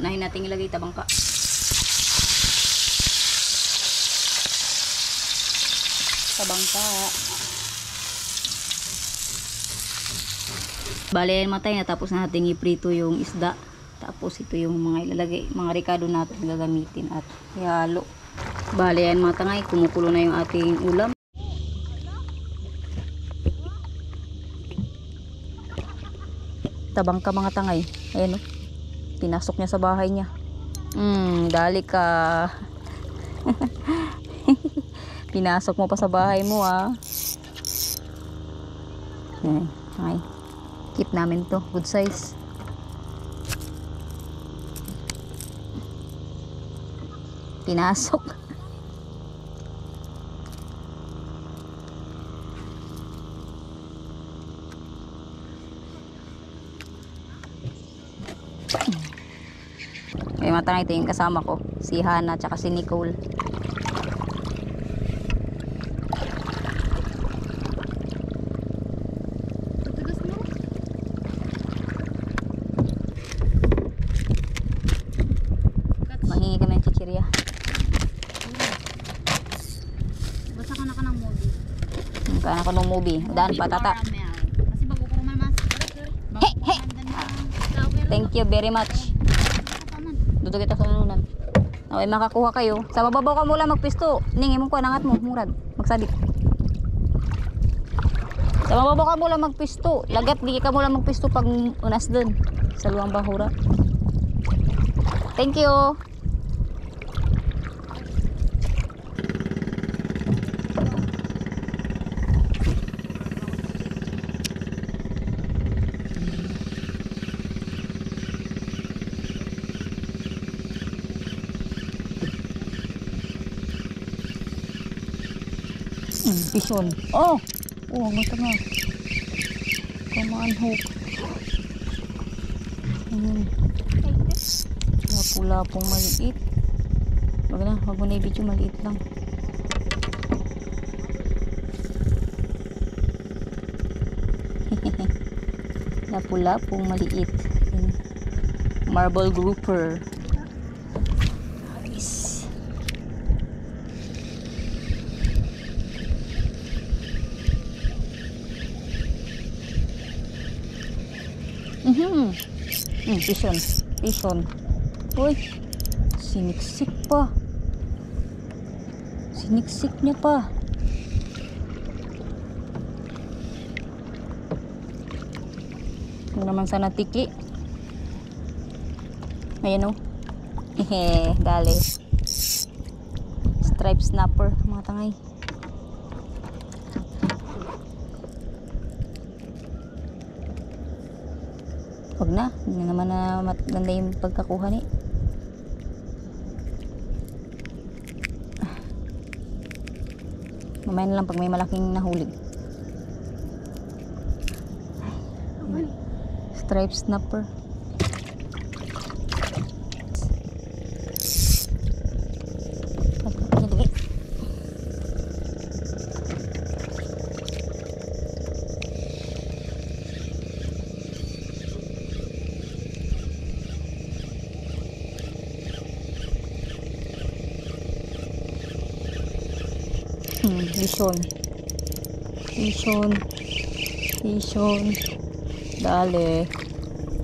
Unahin natin ilagay tabangka. Tabangka. Bale, matay na, tapos natin iprito yung isda. Tapos ito yung mga ilalagay, mga rekado natin gagamitin at ihalo. Bale, yan mga tangay, kumukulo na yung ating ulam. Tabangka mga tangay. Ayan o. Pinasok niya sa bahay niya. Dali ka. Pinasok mo pa sa bahay mo ah. Ayan, tangay. Keep namin to. Good size. Pinasok. Kaya matangay, ito yung kasama ko, si Hana at si Nicole. Mahingi kami ng chichirya. Basta ka na ng movie. Kaya ko ng movie. Daan pa tata. Kasi bago ko naman mas. Thank you very much. Dito kita sa nanunan. Okay, makakuha kayo. Sa mababaw ka mula magpisto. Ningi mo ko nangat mo, murad. Magsabit. Sa mababaw ka mula magpisto. Lagat di ka mula magpisto pag unas dun. Sa luang bahura. Thank you. Bison. Oh, mata nga. Come on, hook. Lapu-lapong maliit. Wag na, wag mo na i-video, maliit lang. Lapu-lapong maliit. Marble grouper. Pison. Uy, siniksik pa. Siniksik niya pa. Ito naman sana tiki. Ayan o. Dali. Stripe snapper, mga tangay. Wag na, hindi naman na maganda yung pagkakuha ni. Mamaya na lang pag may malaking nahuli. Stripe snapper. Vision. Dali.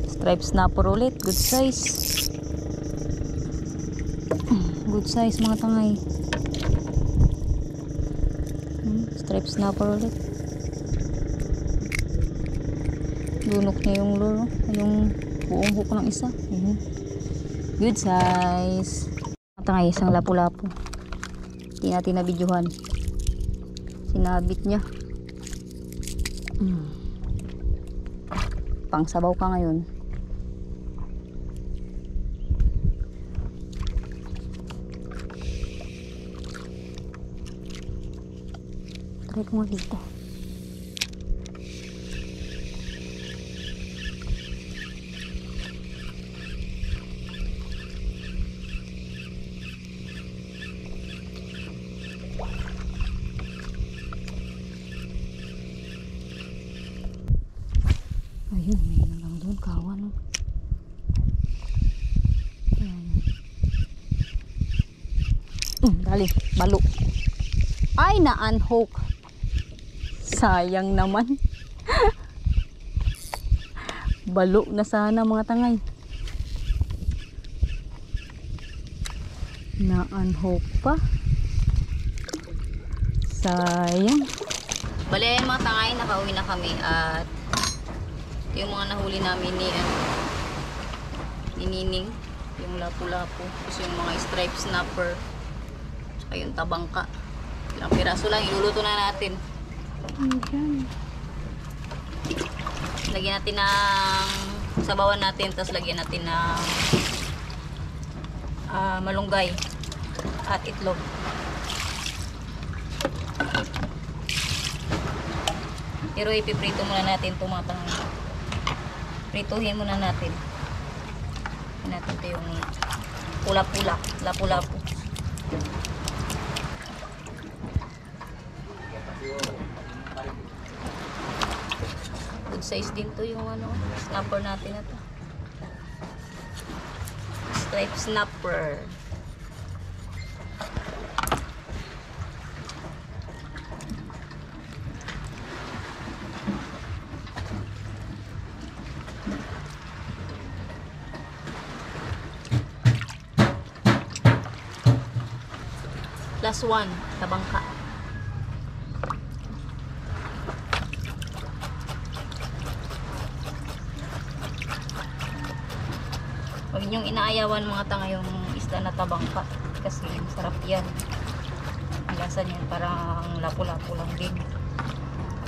Stripe snapper ulit. Good size. Good size mga tangay. Stripe snapper ulit. Lunok niya yung lure. Yung buong hook ng isa. Good size. Mga tangay, isang lapu-lapu. Hindi natin nabidyohan. Sinabit niya. Pang sabaw ka ngayon. Try ko nga dito. Ayun, may lang doon kawan. Ali, balo. Ay, na-unhook. Sayang naman. Balo na sana mga tangay. Na-unhook pa. Sayang. Bale, mga tangay, nakauwi na kami at yung mga nahuli namin ni Nining, yung lapu-lapu, tapos yung mga striped snapper, tsaka yung tabangka. Ilang piraso lang, iluluto na natin. Lagyan natin ng sabawan natin, tapos lagyan natin ng malunggay at itlog. Pero ipiprito muna natin itong mga tangay. Prituhin muna natin. Natin ito yung pula-pula, lapu-lapu. Good size din to yung snapper natin na to. Striped snapper. Plus one, tabangka. Huwag niyong inaayawan mga tanga yung isda na tabangka kasi sarap yan. Ang lasa niyan parang lapu-lapu lang din.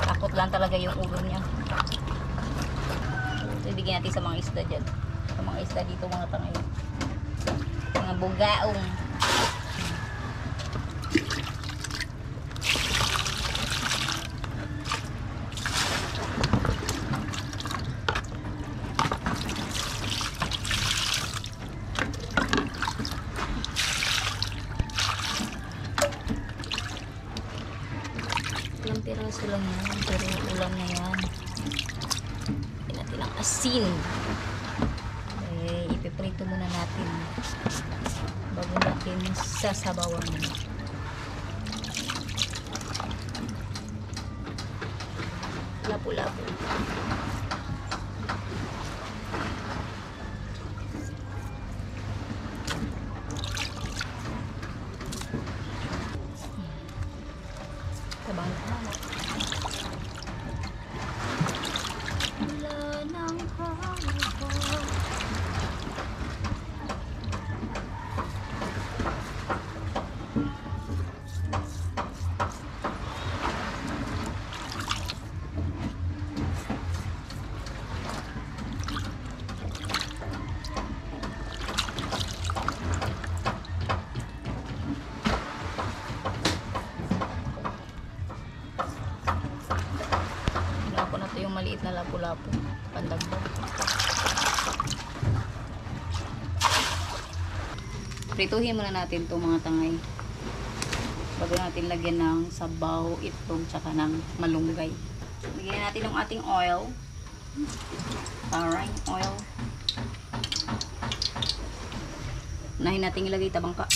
Takot lang talaga yung ulo niya. So ibigyan natin sa mga isda dyan. Sa mga isda dito mga tanga yun. Mga bugaong. Ilang piraso lang yan, pero ulam na yan. Lagyan natin ng asin. Ipiprito muna natin bago natin sasabawan. Lapu-lapu. Tabang tama. Wala nang hawak. Yung maliit na lapu-lapu pandagdag. Prituhin muna natin itong mga tangay bago natin lagyan ng sabaw, itlog, tsaka ng malunggay. Lagyan natin ng ating oil, parang oil. Unahin natin ilagay tabangka.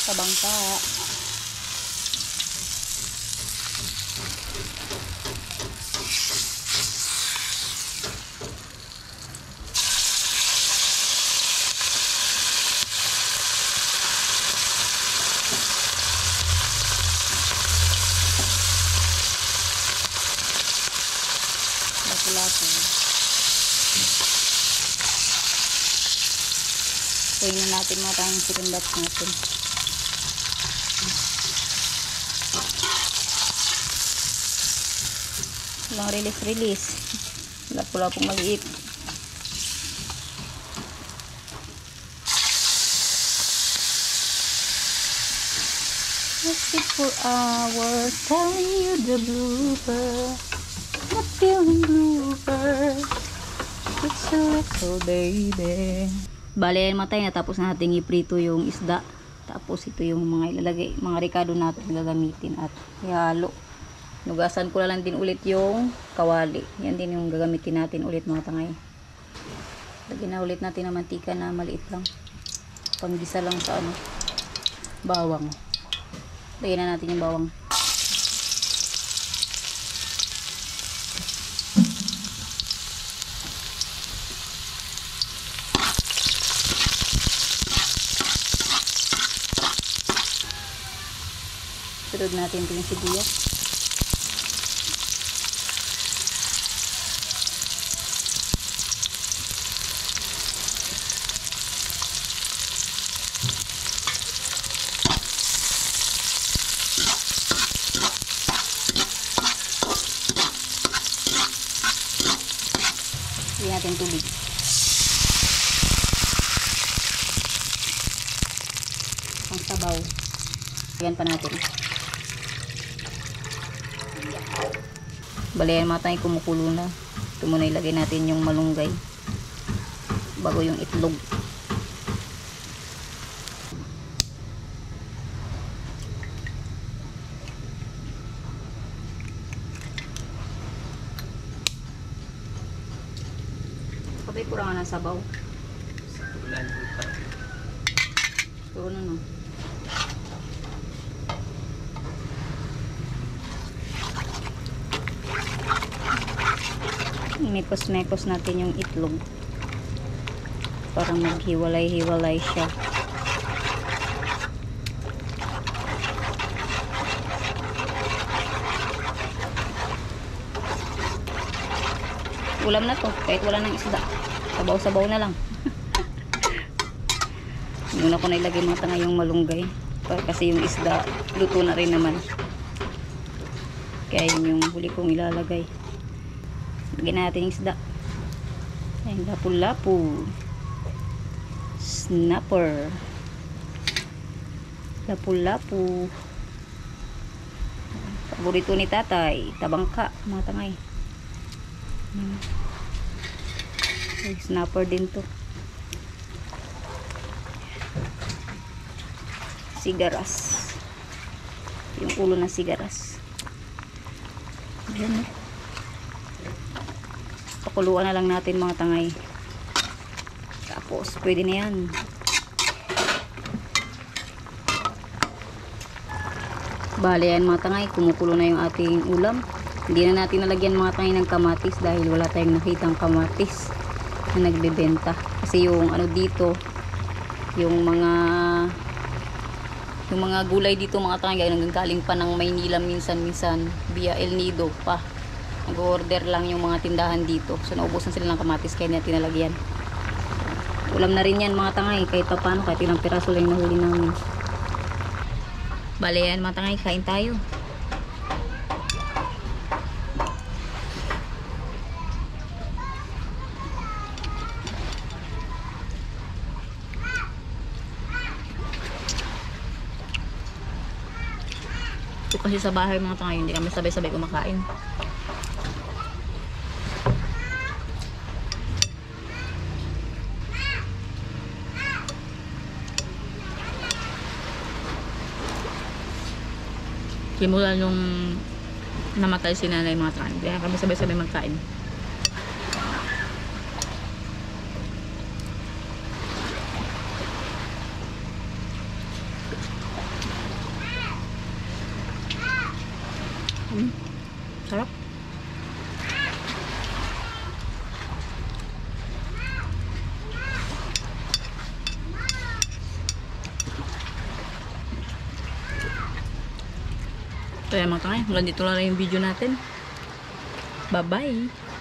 Sa bangka. Gawin na natin mga tayong chicken batch natin. Walang release. Wala pong maliit. Let's sit for hours, telling you the blooper, not feeling blooper. It's a little baby. Bale, matay na. Tapos na natin iprito yung isda. Tapos ito yung mga ilalagay, mga rekado natin gagamitin at ihalo. Nugasan ko na lang din ulit yung kawali. Yan din yung gagamitin natin ulit mga tangay. Lagyan na ulit natin ng mantika na maliit lang. Panggisa lang sa ano, bawang. Lagyan na natin yung bawang. Sunod natin ito yung sibuyas. Lagyan natin tubig. Ang sabaw. Lagyan pa natin. Bale, yan mga tayo kumukulo na. Ito muna ilagay natin yung malunggay bago yung itlog. Kapag kurangan ng sabaw. Puro na no. Inipos-nepos natin yung itlog para maghiwalay-hiwalay siya. Ulam na to kahit wala ng isda. Sabaw-sabaw na lang. Muna ko na ilagay mga tanga yung malunggay kasi yung isda luto na rin naman. Kaya yun yung huli kong ilalagay. Lagyan natin yung isda. Ayan, lapu-lapu. Snapper. Lapu-lapu. Paborito ni tatay. Tabangka. Mga tangay. Ay, snapper din to. Sigaras. Yung ulo ng sigaras. Ayan. Pakuluan na lang natin mga tangay. Tapos pwede na yan. Bale yan mga tangay, kumukulo na yung ating ulam. Hindi na natin nalagyan mga tangay ng kamatis dahil wala tayong nakitang kamatis na nagbebenta. Kasi yung ano dito, yung mga gulay dito mga tangay galing pa ng Maynila minsan via El Nido pa. Nag-order lang yung mga tindahan dito. So naubusan sila ng kamatis kaya natin nalagyan. Ulam na rin yan mga tangay kahit pa paano, kahit ilang piraso lang nahuli namin. Bale yan mga tangay, kain tayo. Ito kasi sa bahay mga tangay, hindi kami sabay-sabay kumakain. Simula nung namatay si nanay mga tangay, kaya kami sabay-sabay magkain. Sarap. Kaya mga tangay, hanggang dito lang yung video natin. Bye bye.